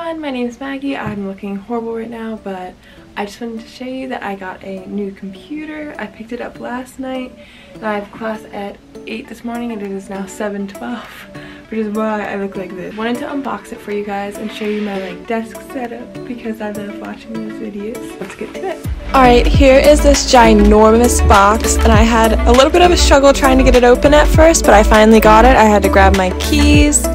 everyone, my name is Maggie. I'm looking horrible right now, but I just wanted to show you that I got a new computer. I picked it up last night and I have class at 8 this morning and it is now 7:12, which is why I look like this. Wanted to unbox it for you guys and show you my desk setup because I love watching these videos. Let's get to it. Alright, here is this ginormous box and I had a little bit of a struggle trying to get it open at first, but I finally got it. I had to grab my keys.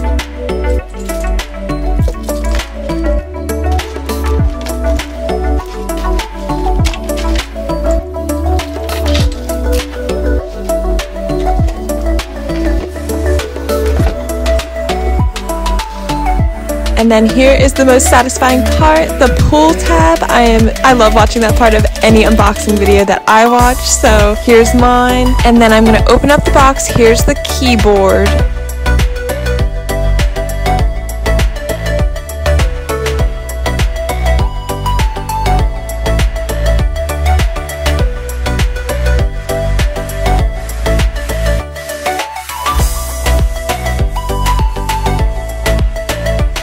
And then here is the most satisfying part, the pull tab. I love watching that part of any unboxing video that I watch. So here's mine. And then I'm going to open up the box. Here's the keyboard.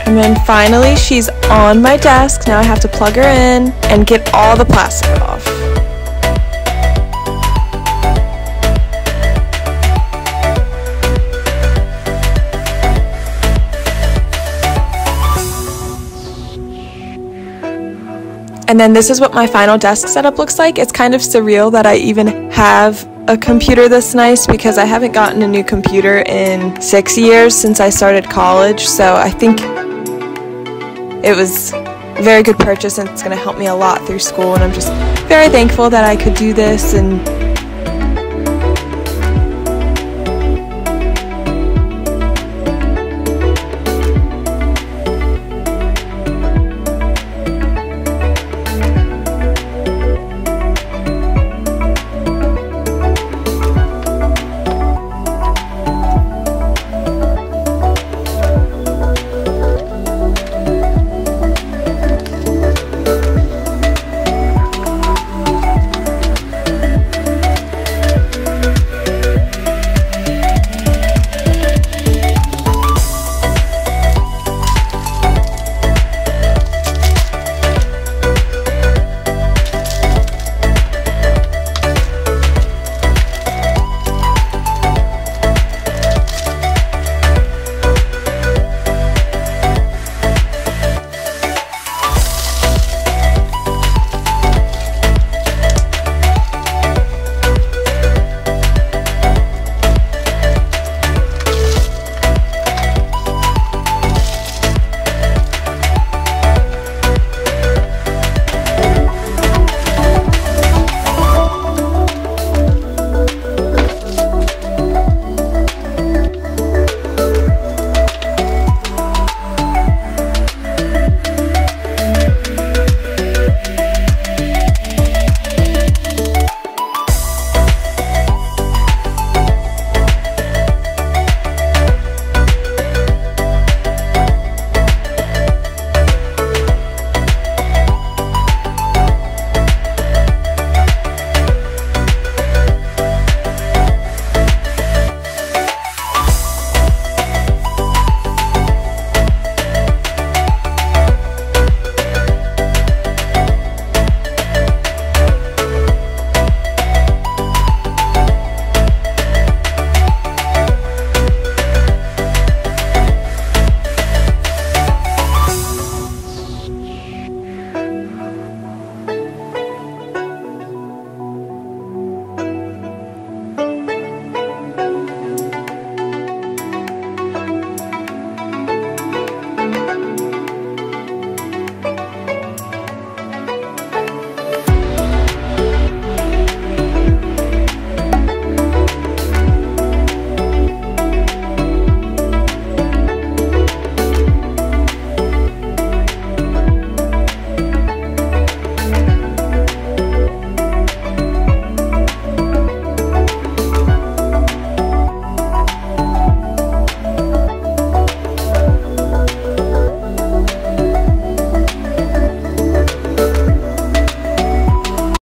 And then finally, she's on my desk. Now I have to plug her in and get all the plastic off. And then this is what my final desk setup looks like. It's kind of surreal that I even have a computer this nice because I haven't gotten a new computer in 6 years since I started college. So I think it was a very good purchase and it's going to help me a lot through school, and I'm just very thankful that I could do this and